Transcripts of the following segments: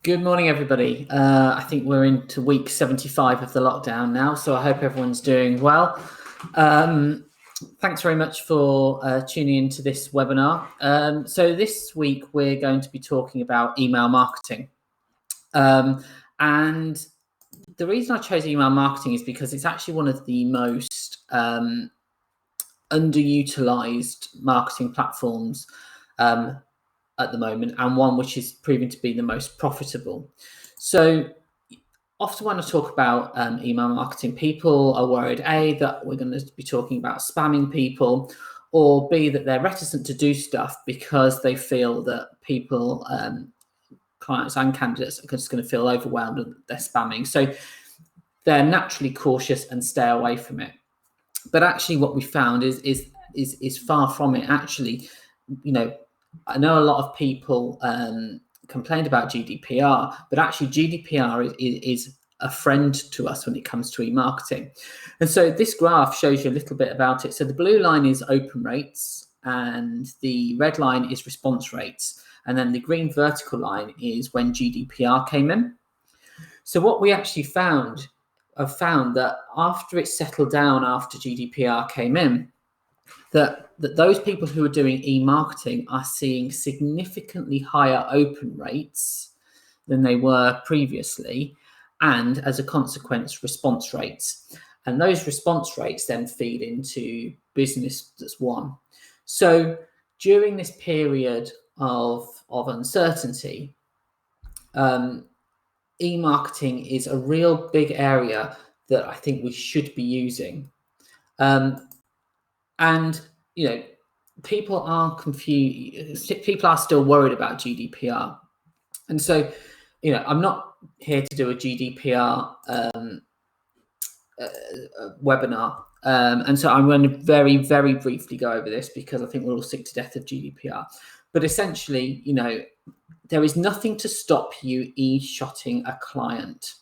Good morning, everybody. I think we're into week 75 of the lockdown now, so I hope everyone's doing well. Thanks very much for tuning into this webinar. So this week we're going to be talking about email marketing. And the reason I chose email marketing is because it's actually one of the most underutilized marketing platforms at the moment, and one which is proving to be the most profitable. So often when I talk about email marketing, people are worried, A, that we're going to be talking about spamming people, or B, that they're reticent to do stuff because they feel that people, clients and candidates are just going to feel overwhelmed and they're spamming. So they're naturally cautious and stay away from it. But actually what we found is far from it. Actually, I know a lot of people complained about GDPR, but actually GDPR is a friend to us when it comes to e-marketing. And so this graph shows you a little bit about it. So the blue line is open rates and the red line is response rates. And then the green vertical line is when GDPR came in. So what we actually found that after it settled down after GDPR came in, that those people who are doing e-marketing are seeing significantly higher open rates than they were previously, and as a consequence, response rates. And those response rates then feed into business that's won. So during this period of uncertainty, e-marketing is a real big area that I think we should be using. And, people are confused. People are still worried about GDPR. And so, I'm not here to do a GDPR webinar. And so I'm going to very, very briefly go over this because I think we're all sick to death of GDPR. But essentially, there is nothing to stop you e-shotting a client.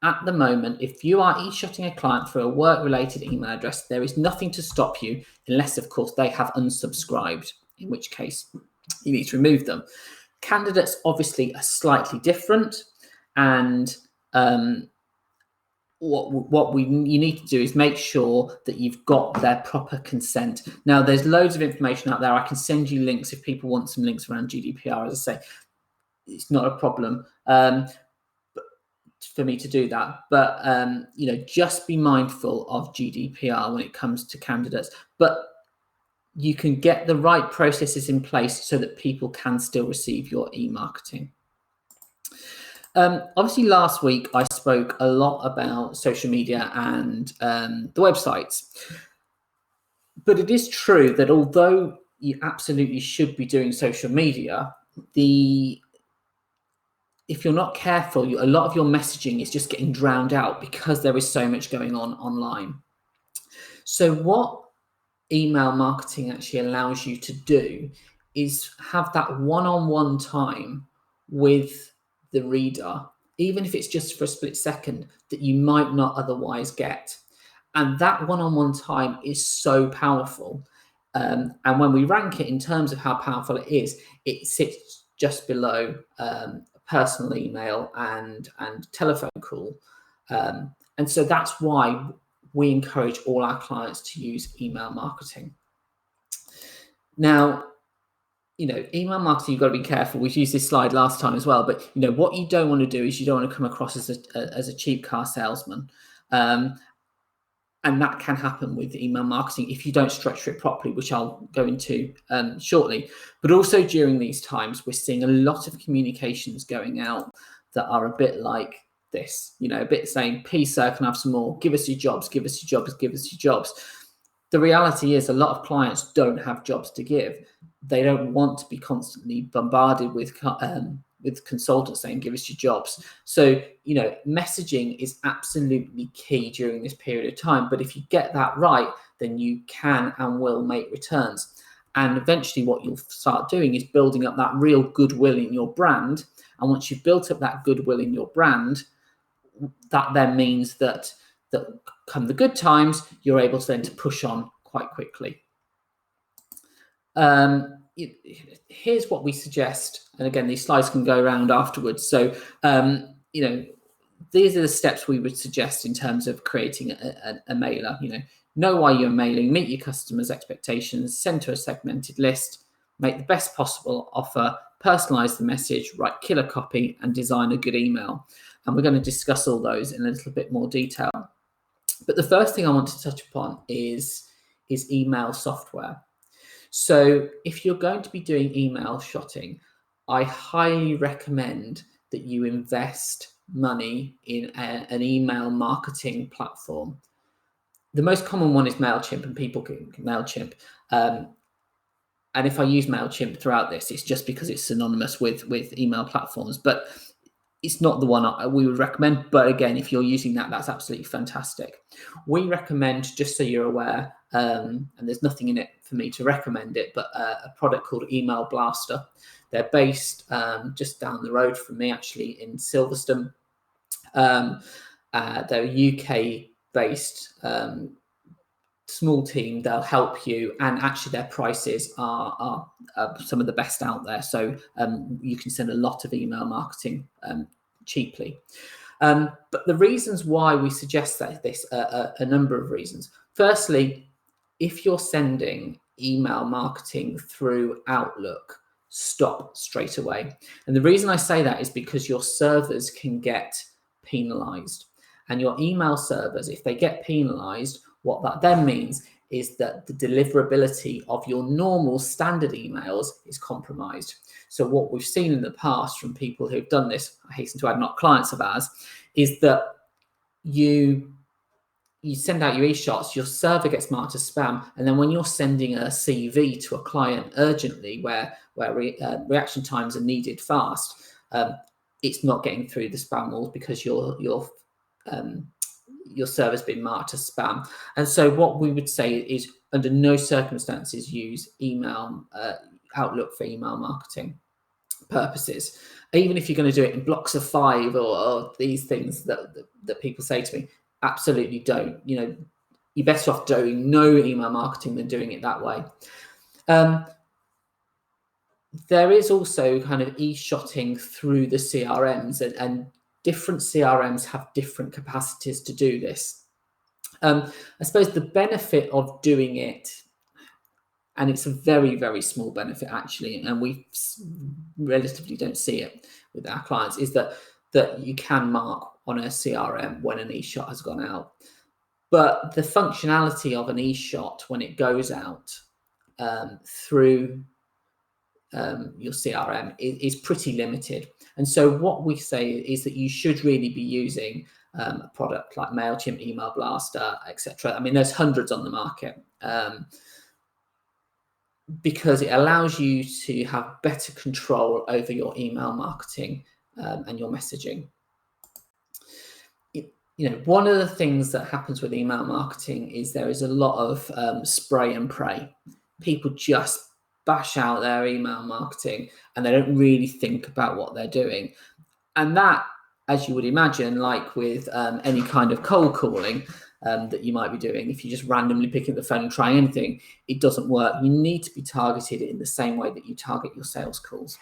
At the moment, if you are e-shotting a client for a work-related email address, there is nothing to stop you unless, of course, they have unsubscribed, in which case you need to remove them. Candidates obviously are slightly different, and what you need to do is make sure that you've got their proper consent. Now, there's loads of information out there. I can send you links if people want some links around GDPR. As I say, it's not a problem for me to do that, but just be mindful of GDPR when it comes to candidates. But you can get the right processes in place so that people can still receive your e-marketing. Obviously, last week I spoke a lot about social media and the websites. But it is true that although you absolutely should be doing social media, if you're not careful, a lot of your messaging is just getting drowned out because there is so much going on online. So what email marketing actually allows you to do is have that one-on-one time with the reader, even if it's just for a split second, that you might not otherwise get. And that one-on-one time is so powerful. And when we rank it in terms of how powerful it sits just below personal email and telephone call. And so that's why we encourage all our clients to use email marketing. Now, email marketing, you've got to be careful. We've used this slide last time as well, but what you don't want to do is you don't want to come across as a cheap car salesman. And that can happen with email marketing if you don't structure it properly, which I'll go into shortly. But also during these times, we're seeing a lot of communications going out that are a bit like this, a bit saying, please, sir, can I have some more? Give us your jobs, give us your jobs, give us your jobs. The reality is a lot of clients don't have jobs to give. They don't want to be constantly bombarded with consultants saying, give us your jobs. So, messaging is absolutely key during this period of time. But if you get that right, then you can and will make returns. And eventually what you'll start doing is building up that real goodwill in your brand. And once you've built up that goodwill in your brand, that then means that come the good times, you're able to then to push on quite quickly. here's what we suggest. And again, these slides can go around afterwards. So, these are the steps we would suggest in terms of creating a mailer. Know why you're mailing, meet your customers' expectations, send to a segmented list, make the best possible offer, personalize the message, write killer copy, and design a good email. And we're going to discuss all those in a little bit more detail. But the first thing I want to touch upon is email software. So if you're going to be doing email shotting, I highly recommend that you invest money in an email marketing platform. The most common one is MailChimp, and people can MailChimp. And if I use MailChimp throughout this, it's just because it's synonymous with email platforms, but it's not the one we would recommend. But again, if you're using that, that's absolutely fantastic. We recommend, just so you're aware, and there's nothing in it for me to recommend it, but a product called Email Blaster. They're based just down the road from me, actually, in Silverstone. They're UK-based small team. They'll help you, and actually their prices are some of the best out there. So you can send a lot of email marketing cheaply. But the reasons why we suggest this are a number of reasons. Firstly, if you're sending email marketing through Outlook, stop straight away. And the reason I say that is because your servers can get penalized. And your email servers, if they get penalized, what that then means is that the deliverability of your normal standard emails is compromised. So what we've seen in the past from people who've done this, I hasten to add, not clients of ours, is that you send out your e-shots, your server gets marked as spam, and then when you're sending a CV to a client urgently, where reaction times are needed fast, it's not getting through the spam walls because your server's been marked as spam. And so what we would say is, under no circumstances use Outlook for email marketing purposes. Even if you're going to do it in blocks of 5 or these things that people say to me, absolutely don't. You're better off doing no email marketing than doing it that way. There is also kind of e-shotting through the CRMs, and different CRMs have different capacities to do this. I suppose the benefit of doing it, and it's a very, very small benefit actually, and we relatively don't see it with our clients, is that you can mark on a CRM when an e-shot has gone out. But the functionality of an e-shot when it goes out through your CRM is pretty limited. And so what we say is that you should really be using a product like MailChimp, Email Blaster, etc. I mean, there's hundreds on the market, because it allows you to have better control over your email marketing and your messaging. One of the things that happens with email marketing is there is a lot of spray and pray. People just bash out their email marketing and they don't really think about what they're doing. And that, as you would imagine, like with any kind of cold calling that you might be doing, if you just randomly pick up the phone and try anything, it doesn't work. You need to be targeted in the same way that you target your sales calls.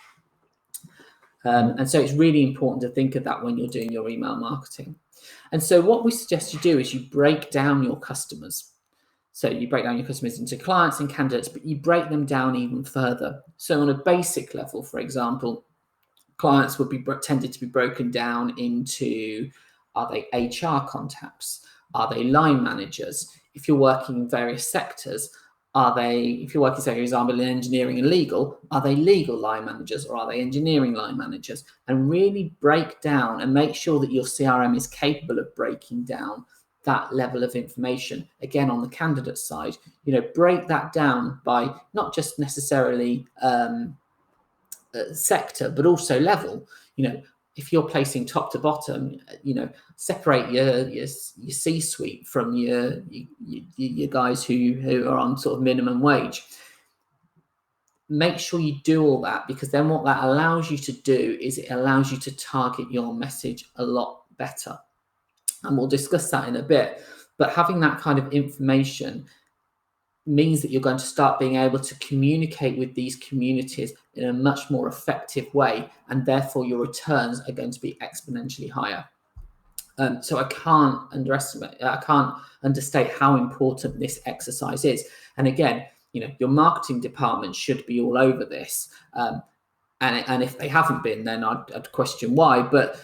And so it's really important to think of that when you're doing your email marketing. And so what we suggest you do is you break down your customers. So you break down your customers into clients and candidates, but you break them down even further. So on a basic level, for example, clients would be tended to be broken down into, are they HR contacts? Are they line managers? If you're working in various sectors, if you're working, say, for example, in engineering and legal, are they legal line managers or are they engineering line managers? And really break down and make sure that your CRM is capable of breaking down that level of information. Again, on the candidate side, break that down by not just necessarily sector, but also level. If you're placing top to bottom, separate your C-suite from your guys who are on sort of minimum wage. Make sure you do all that, because then what that allows you to do is it allows you to target your message a lot better. And we'll discuss that in a bit. But having that kind of information means that you're going to start being able to communicate with these communities in a much more effective way, and therefore your returns are going to be exponentially higher. So I can't understate how important this exercise is. And again, your marketing department should be all over this. And if they haven't been, then I'd question why. But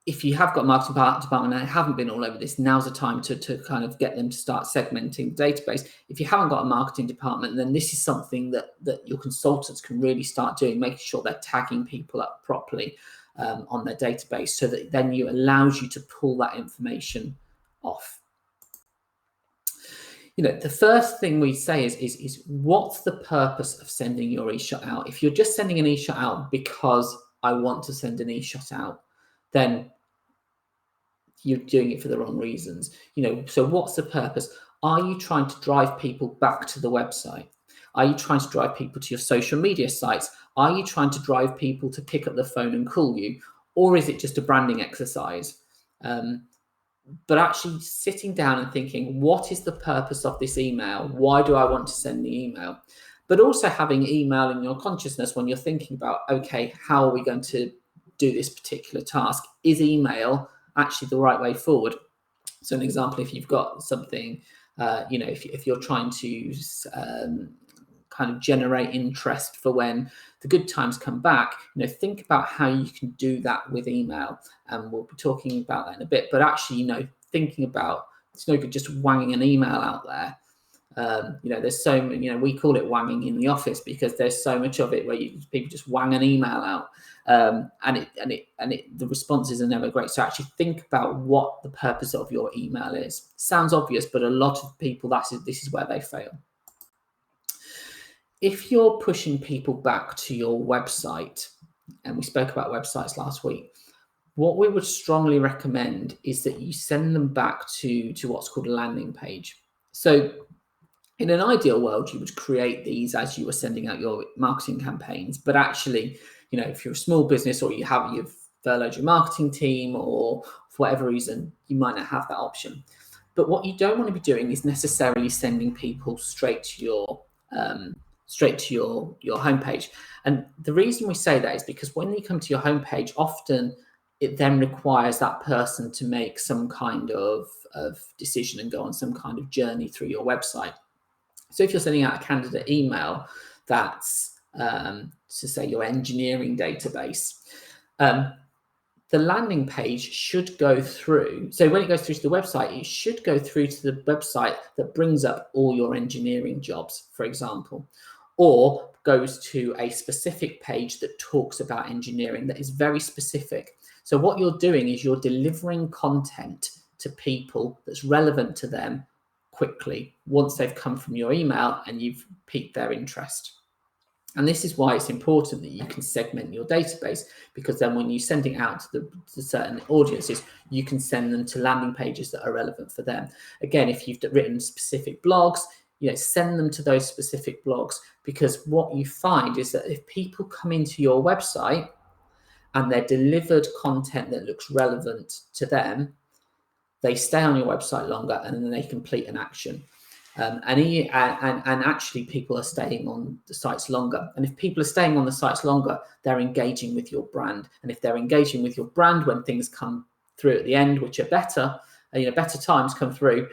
if you have got a marketing department and they haven't been all over this, now's the time to kind of get them to start segmenting the database. If you haven't got a marketing department, then this is something that your consultants can really start doing, making sure they're tagging people up properly on their database, so that then it allows you to pull that information off. The first thing we say is what's the purpose of sending your e-shot out? If you're just sending an e-shot out because I want to send an e-shot out, then you're doing it for the wrong reasons. So what's the purpose? Are you trying to drive people back to the website? Are you trying to drive people to your social media sites? Are you trying to drive people to pick up the phone and call you? Or is it just a branding exercise? But actually sitting down and thinking, what is the purpose of this email? Why do I want to send the email? But also having email in your consciousness when you're thinking about, okay, how are we going to do this particular task? Is email actually the right way forward? So an example, if you've got something, if you're trying to kind of generate interest for when the good times come back, think about how you can do that with email. And we'll be talking about that in a bit. But actually, thinking about, it's no good just wanging an email out there. There's so many, we call it wanging in the office because there's so much of it where people just wang an email out, and the responses are never great. So actually think about what the purpose of your email is. Sounds obvious, but a lot of people, this is where they fail. If you're pushing people back to your website, and we spoke about websites last week, what we would strongly recommend is that you send them back to what's called a landing page. So in an ideal world, you would create these as you were sending out your marketing campaigns. But actually, if you're a small business or you've furloughed your marketing team, or for whatever reason, you might not have that option. But what you don't want to be doing is necessarily sending people straight to your homepage. And the reason we say that is because when you come to your homepage, often it then requires that person to make some kind of decision and go on some kind of journey through your website. So if you're sending out a candidate email that's to say your engineering database, the landing page should go through. So when it goes through to the website, it should go through to the website that brings up all your engineering jobs, for example, or goes to a specific page that talks about engineering that is very specific. So what you're doing is you're delivering content to people that's relevant to them quickly once they've come from your email and you've piqued their interest. And this is why it's important that you can segment your database, because then when you're sending out to certain audiences, you can send them to landing pages that are relevant for them. Again, if you've written specific blogs, send them to those specific blogs, because what you find is that if people come into your website and they're delivered content that looks relevant to them, they stay on your website longer and then they complete an action. And actually people are staying on the sites longer. And if people are staying on the sites longer, they're engaging with your brand. And if they're engaging with your brand when things come through at the end, which are better, better times come through,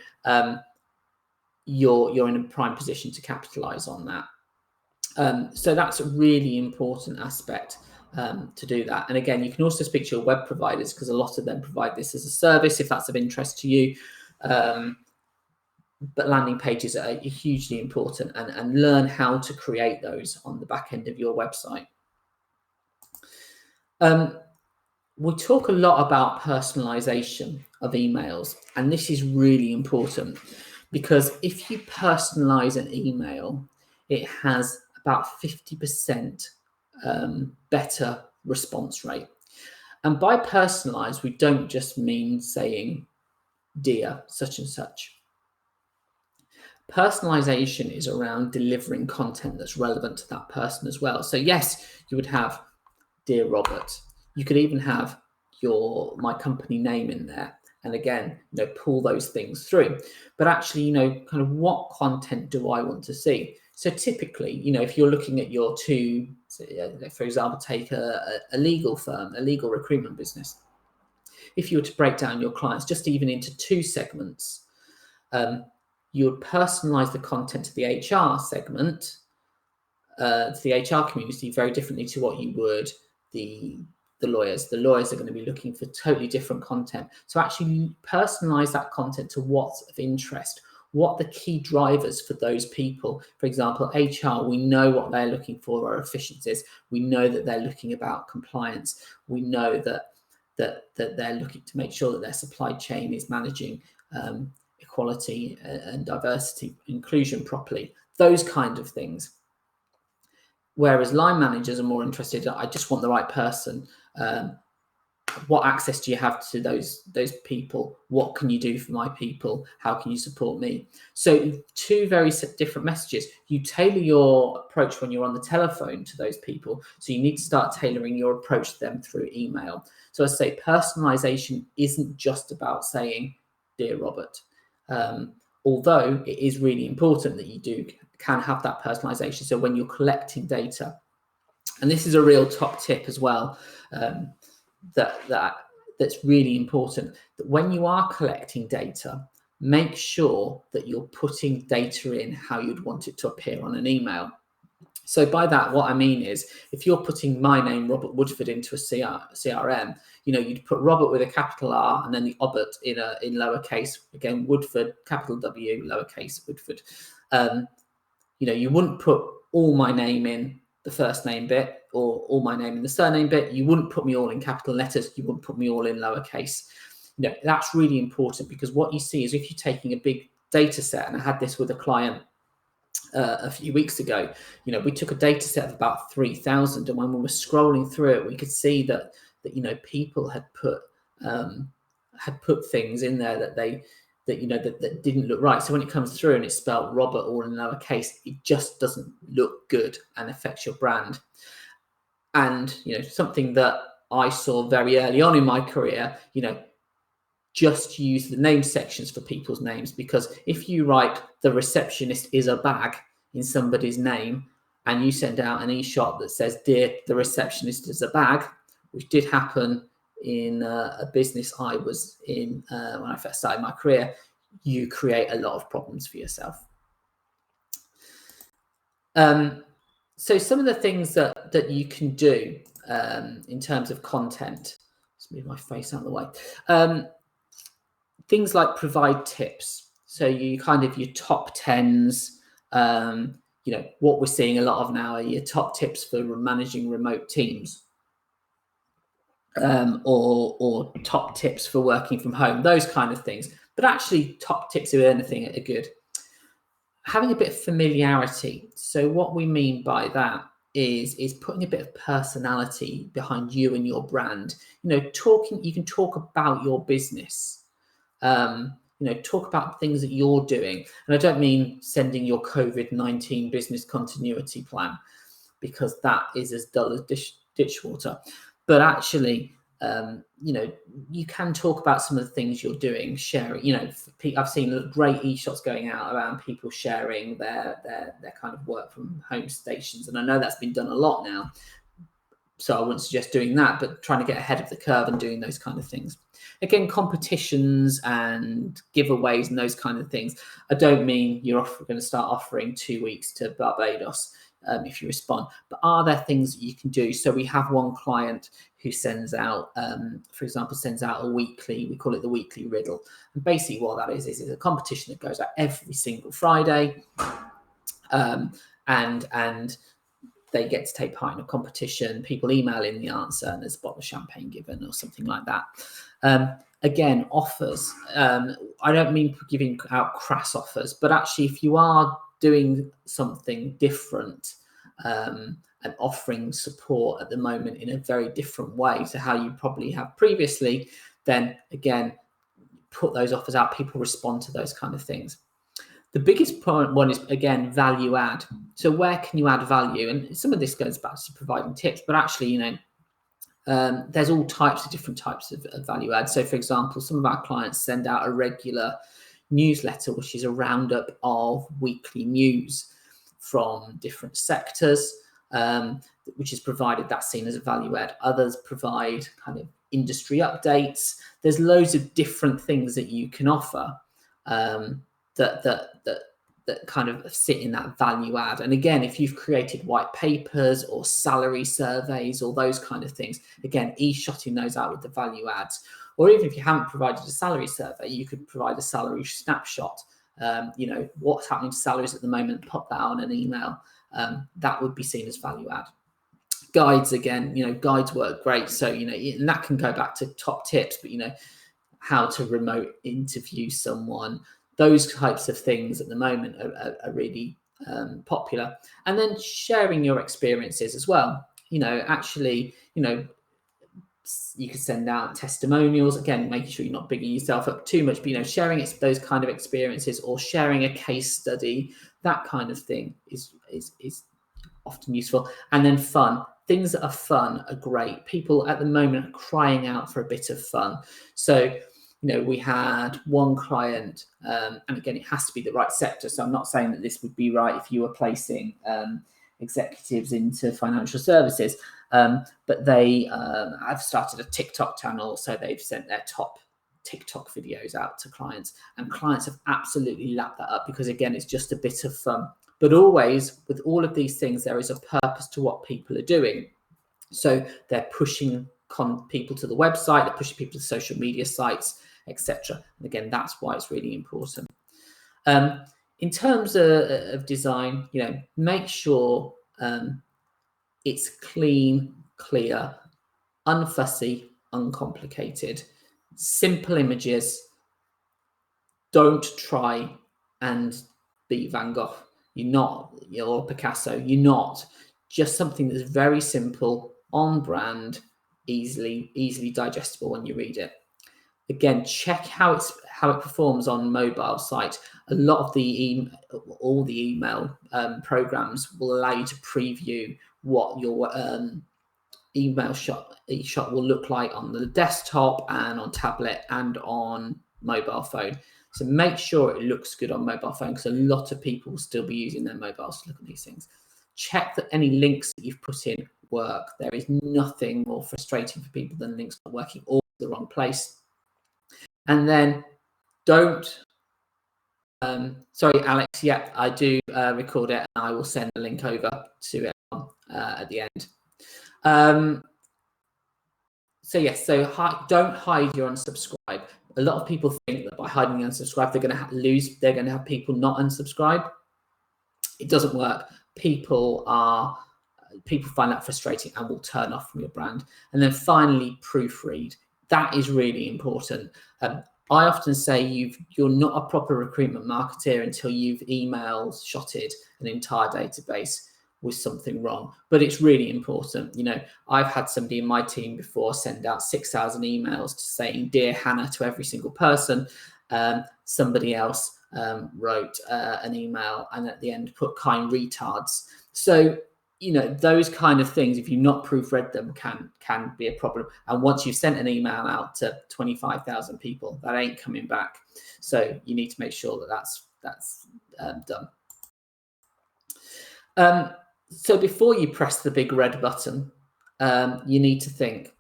you're in a prime position to capitalize on that. So that's a really important aspect to do that. And again, you can also speak to your web providers, because a lot of them provide this as a service if that's of interest to you. But landing pages are hugely important, and learn how to create those on the back end of your website. We talk a lot about personalization of emails, and this is really important, because if you personalize an email, it has about 50% better response rate. And by personalize, we don't just mean saying, dear such and such. Personalization is around delivering content that's relevant to that person as well. So yes, you would have Dear Robert. You could even have my company name in there. and again, pull those things through. But actually, kind of what content do I want to see? So typically, if you're looking at your two, for example, take a legal firm, a legal recruitment business. If you were to break down your clients just even into two segments, you would personalize the content to the HR segment, to the HR community, very differently to what you would the lawyers. The lawyers are going to be looking for totally different content. So actually personalize that content to what's of interest, what the key drivers for those people. For example, HR, we know what they're looking for are efficiencies. We know that they're looking about compliance. We know that they're looking to make sure that their supply chain is managing equality and diversity, inclusion properly, those kind of things. Whereas line managers are more interested, I just want the right person. What access do you have to those people? What can you do for my people? How can you support me? So two very different messages. You tailor your approach when you're on the telephone to those people. So you need to start tailoring your approach to them through email. So I say personalization isn't just about saying, "Dear Robert," although it is really important that you can have that personalization. So when you're collecting data, and this is a real top tip as well, that's really important, that when you are collecting data, make sure that you're putting data in how you'd want it to appear on an email. So by that, what I mean is, if you're putting my name, Robert Woodford, into a CRM, you'd put Robert with a capital R and then the Obert in lowercase, again, Woodford, capital W, lowercase Woodford. You wouldn't put all my name in the first name bit or all my name in the surname bit. You wouldn't put me all in capital letters. You wouldn't put me all in lowercase. That's really important, because what you see is, if you're taking a big data set, and I had this with a client a few weeks ago, we took a data set of about 3,000, and when we were scrolling through it, we could see that people had put things in there that didn't look right. So when it comes through and it's spelled Robert all in lowercase, it just doesn't look good and affects your brand. And something that I saw very early on in my career, just use the name sections for people's names, because if you write "the receptionist is a bag" in somebody's name, and you send out an e-shot that says "Dear, the receptionist is a bag," which did happen in a business I was in when I first started my career, you create a lot of problems for yourself. So some of the things that you can do in terms of content, let's move my face out of the way. Things like provide tips. So you kind of your top 10s, what we're seeing a lot of now are your top tips for managing remote teams, or top tips for working from home, those kind of things. But actually, top tips of anything are good. Having a bit of familiarity. So what we mean by that is putting a bit of personality behind you and your brand. You can talk about your business. Talk about things that you're doing. And I don't mean sending your COVID-19 business continuity plan, because that is as dull as ditch water. But actually, you can talk about some of the things you're doing, sharing. I've seen great e-shots going out around people sharing their kind of work from home stations, and I know that's been done a lot now. So I wouldn't suggest doing that, but trying to get ahead of the curve and doing those kind of things. Again, competitions and giveaways and those kind of things. I don't mean you're going to start offering 2 weeks to Barbados if you respond, but are there things that you can do? So we have one client who sends out, for example, a weekly, we call it the weekly riddle. And basically what that is a competition that goes out every single Friday. And they get to take part in a competition. People email in the answer, and there's a bottle of champagne given or something like that. Again, offers. I don't mean giving out crass offers, but actually, if you are doing something different and offering support at the moment in a very different way to how you probably have previously, then again, put those offers out. People respond to those kind of things. The biggest one is, again, value add. So where can you add value? And some of this goes back to providing tips, but actually, There's all types of different types of value add. So, for example, some of our clients send out a regular newsletter, which is a roundup of weekly news from different sectors, which is provided, that's seen as a value add. Others provide kind of industry updates. There's loads of different things that you can offer that kind of sit in that value add. And again, if you've created white papers or salary surveys or those kind of things, again, e-shotting those out with the value adds. Or even if you haven't provided a salary survey, you could provide a salary snapshot. What's happening to salaries at the moment, pop that on an email. That would be seen as value add. Guides, again, guides work great. So, and that can go back to top tips, but, how to remote interview someone, those types of things at the moment are really popular. And then sharing your experiences as well. You can send out testimonials, again, making sure you're not bigging yourself up too much, but sharing those kind of experiences or sharing a case study, that kind of thing is often useful. And then fun. Things that are fun are great. People at the moment are crying out for a bit of fun. So we had one client, and again, it has to be the right sector. So I'm not saying that this would be right if you were placing executives into financial services, but they have started a TikTok channel. So they've sent their top TikTok videos out to clients, and clients have absolutely lapped that up because, again, it's just a bit of fun. But always, with all of these things, there is a purpose to what people are doing. So they're pushing people to the website, they're pushing people to social media sites, etc. And again, that's why it's really important. In terms of design, make sure it's clean, clear, unfussy, uncomplicated, simple images. Don't try and be Van Gogh. You're not, or Picasso. You're not. Just something that's very simple, on brand, easily digestible when you read it. Again, check how it performs on mobile site. A lot of all the email programs will allow you to preview what your e-shot will look like on the desktop and on tablet and on mobile phone. So make sure it looks good on mobile phone, because a lot of people will still be using their mobiles to look at these things. Check that any links that you've put in work. There is nothing more frustrating for people than links not working or the wrong place. And then don't, sorry, Alex, yeah, I do record it, and I will send the link over to it at the end. So yes, don't hide your unsubscribe. A lot of people think that by hiding the unsubscribe, they're going to have people not unsubscribe. It doesn't work. People find that frustrating and will turn off from your brand. And then finally, proofread. That is really important. I often say you're not a proper recruitment marketeer until you've shotted an entire database with something wrong. But it's really important. I've had somebody in my team before send out 6,000 emails saying "Dear Hannah" to every single person. Somebody else wrote an email and at the end put "kind retards." So those kind of things, if you've not proofread them, can be a problem. And once you've sent an email out to 25,000 people, that ain't coming back. So you need to make sure that that's done. So before you press the big red button, you need to think,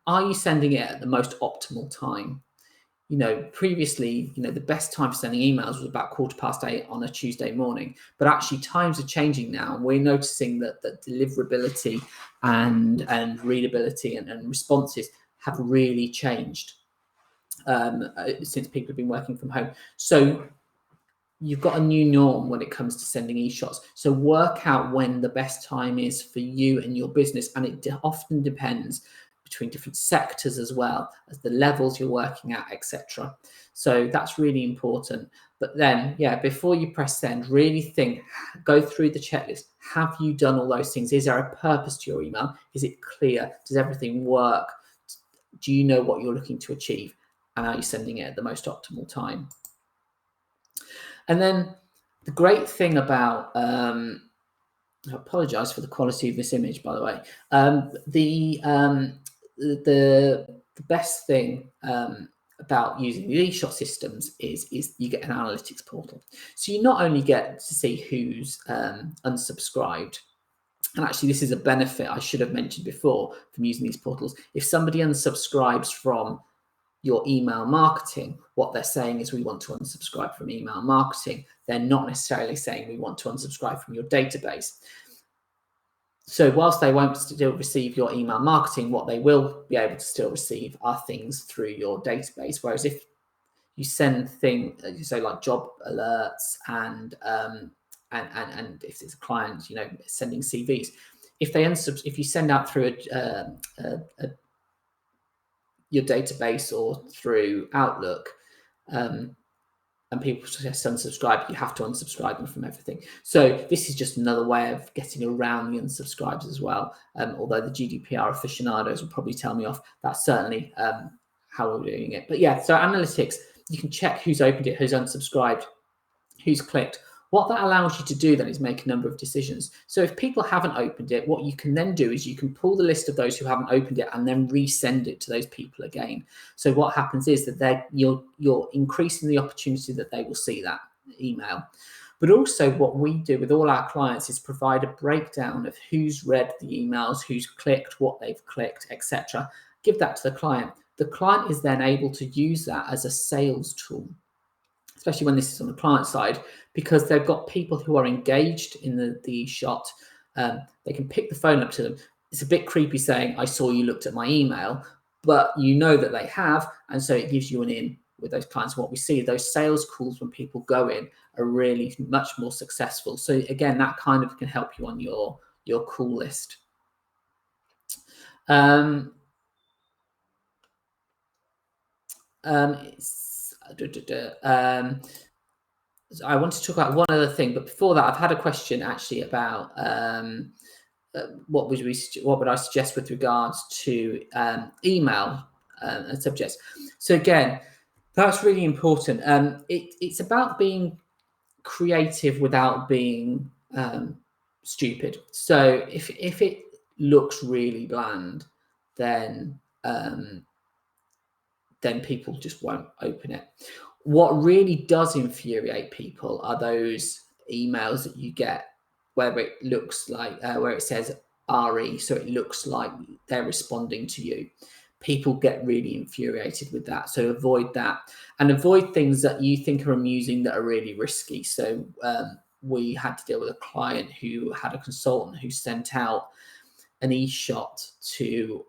are you sending it at the most optimal time? Previously, the best time for sending emails was about 8:15 on a Tuesday morning. But actually, times are changing now, and we're noticing that deliverability and readability and responses have really changed since people have been working from home. So you've got a new norm when it comes to sending e-shots. So work out when the best time is for you and your business, and it often depends between different sectors as well as the levels you're working at, etc. So that's really important. But then, before you press send, really think, go through the checklist. Have you done all those things? Is there a purpose to your email? Is it clear? Does everything work? Do you know what you're looking to achieve? And are you sending it at the most optimal time? And then the great thing about I apologise for the quality of this image, by the way. The best thing about using the eShot systems is you get an analytics portal. So you not only get to see who's unsubscribed, and actually this is a benefit I should have mentioned before from using these portals. If somebody unsubscribes from your email marketing, what they're saying is we want to unsubscribe from email marketing. They're not necessarily saying we want to unsubscribe from your database. So whilst they won't still receive your email marketing, what they will be able to still receive are things through your database. Whereas if you send things, say like job alerts and if it's a client, sending CVs, if you send out through your database or through Outlook, and people just unsubscribe, you have to unsubscribe them from everything. So this is just another way of getting around the unsubscribes as well. Although the GDPR aficionados will probably tell me off, that's certainly how we're doing it. But yeah, so analytics, you can check who's opened it, who's unsubscribed, who's clicked. What that allows you to do then is make a number of decisions. So if people haven't opened it, what you can then do is you can pull the list of those who haven't opened it and then resend it to those people again. So what happens is that you're increasing the opportunity that they will see that email. But also what we do with all our clients is provide a breakdown of who's read the emails, who's clicked, what they've clicked, etc. Give that to the client. The client is then able to use that as a sales tool, especially when this is on the client side, because they've got people who are engaged in the shot. They can pick the phone up to them. It's a bit creepy saying, I saw you looked at my email, but you know that they have. And so it gives you an in with those clients. What we see, those sales calls when people go in are really much more successful. So again, that kind of can help you on your call list. I want to talk about one other thing, but before that, I've had a question actually about what would I suggest with regards to email and subjects. So again, that's really important. It's about being creative without being stupid. So if it looks really bland, then people just won't open it. What really does infuriate people are those emails that you get where it looks like, where it says RE, so it looks like they're responding to you. People get really infuriated with that. So avoid that, and avoid things that you think are amusing that are really risky. So we had to deal with a client who had a consultant who sent out an eShot to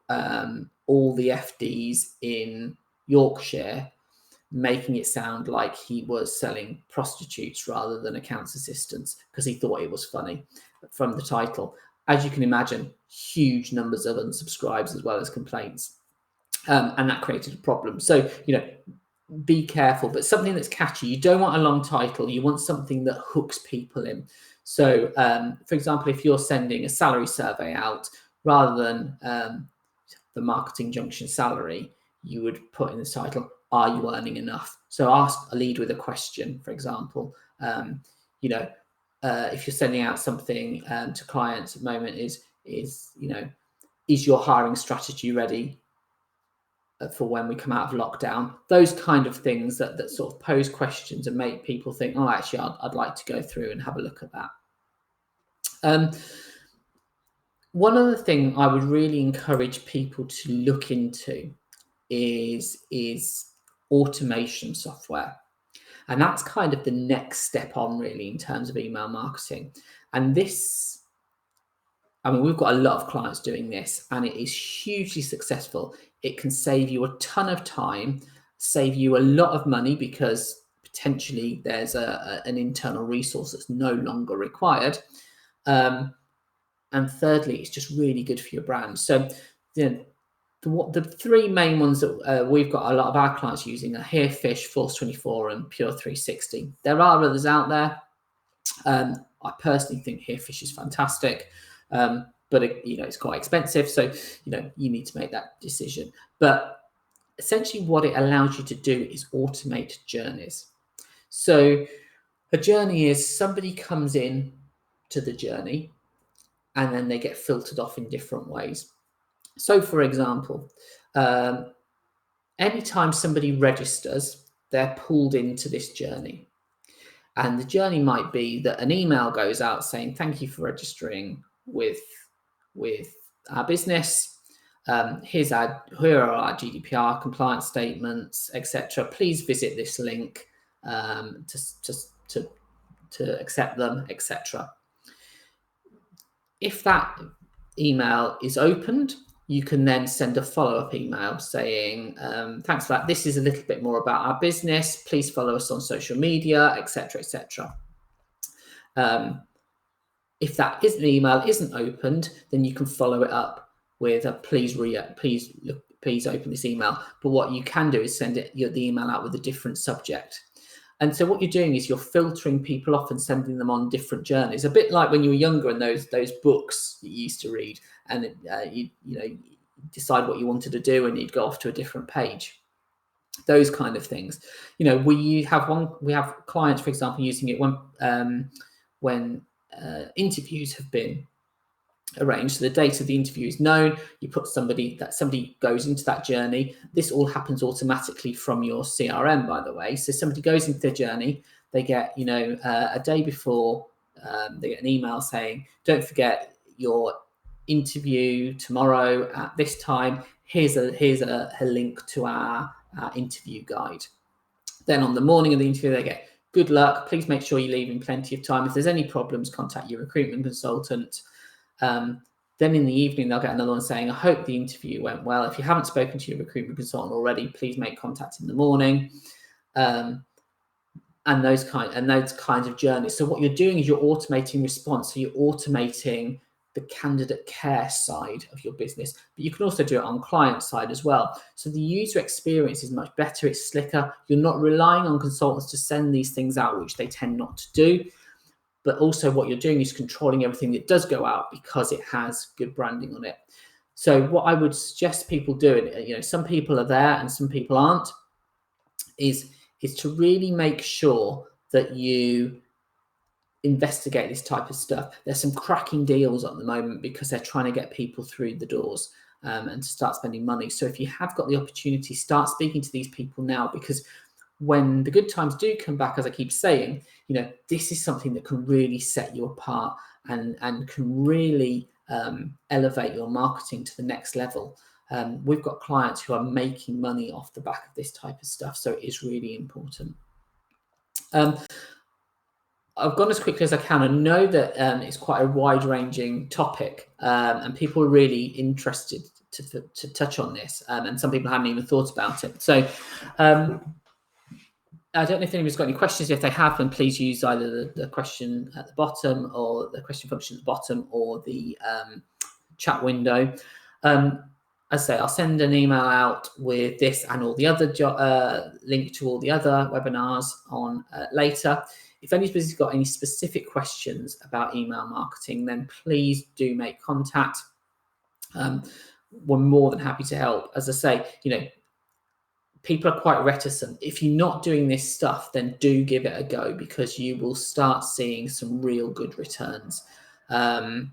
all the FDs in Yorkshire, making it sound like he was selling prostitutes rather than accounts assistants, because he thought it was funny from the title. As you can imagine, huge numbers of unsubscribes as well as complaints, and that created a problem. So be careful, but something that's catchy. You don't want a long title, you want something that hooks people in. So for example, if you're sending a salary survey out, rather than the Marketing Junction salary, you would put in the title, are you earning enough? So lead with a question, for example. If you're sending out something to clients at the moment, is your hiring strategy ready for when we come out of lockdown? Those kind of things that sort of pose questions and make people think, oh, actually, I'd like to go through and have a look at that. One other thing I would really encourage people to look into is automation software. And that's kind of the next step on, really, in terms of email marketing. And this, we've got a lot of clients doing this, and it is hugely successful. It can save you a ton of time, save you a lot of money, because potentially there's an internal resource that's no longer required. And thirdly, it's just really good for your brand. So the three main ones that we've got a lot of our clients using are Herefish, Force24, and Pure360. There are others out there. I personally think Herefish is fantastic, but it's quite expensive, so you need to make that decision. But essentially, what it allows you to do is automate journeys. So a journey is somebody comes in to the journey. and then they get filtered off in different ways. So, for example, anytime somebody registers, they're pulled into this journey. And the journey might be that an email goes out saying, thank you for registering with our business. Here are our GDPR compliance statements, etc. Please visit this link to accept them, etc. If that email is opened, you can then send a follow-up email saying, thanks for that. This is a little bit more about our business. Please follow us on social media, etc., etc. If that email isn't opened, then you can follow it up with a please open this email. But what you can do is send the email out with a different subject. And so what you're doing is you're filtering people off and sending them on different journeys. A bit like when you were younger and those books that you used to read, and you decide what you wanted to do and you'd go off to a different page. Those kind of things. We have clients, for example, using it when interviews have been arranged. So the date of the interview is known. You put somebody goes into that journey. This all happens automatically from your CRM, by the way. So somebody goes into their journey. They get, a day before, they get an email saying, "Don't forget your interview tomorrow at this time. Here's a link to our interview guide." Then on the morning of the interview, they get, "Good luck. Please make sure you leave in plenty of time. If there's any problems, contact your recruitment consultant." Then in the evening, they'll get another one saying, "I hope the interview went well. If you haven't spoken to your recruitment consultant already, please make contact in the morning." And those kinds of journeys. So what you're doing is you're automating response. So you're automating the candidate care side of your business, but you can also do it on client side as well. So the user experience is much better. It's slicker. You're not relying on consultants to send these things out, which they tend not to do. But also what you're doing is controlling everything that does go out because it has good branding on it. So what I would suggest people do, and some people are there and some people aren't, is to really make sure that you investigate this type of stuff. There's some cracking deals at the moment because they're trying to get people through the doors and to start spending money. So if you have got the opportunity, start speaking to these people now, because when the good times do come back, as I keep saying, this is something that can really set you apart and can really elevate your marketing to the next level. We've got clients who are making money off the back of this type of stuff, so it is really important. I've gone as quickly as I can. I know that it's quite a wide-ranging topic, and people are really interested to touch on this, and some people haven't even thought about it. So I don't know if anybody's got any questions. If they have, then please use either the question at the bottom or the question function at the bottom or the chat window. As I say, I'll send an email out with this and all the other link to all the other webinars on later. If anybody's got any specific questions about email marketing, then please do make contact. We're more than happy to help. As I say, people are quite reticent. If you're not doing this stuff, then do give it a go, because you will start seeing some real good returns. But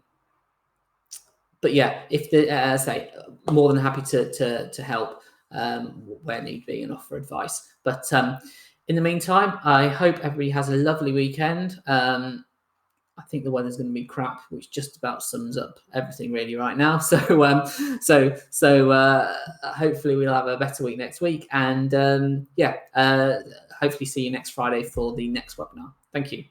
yeah, as I say, more than happy to help where need be and offer advice. But in the meantime, I hope everybody has a lovely weekend. I think the weather's going to be crap, which just about sums up everything really right now. So hopefully we'll have a better week next week, and hopefully see you next Friday for the next webinar. Thank you.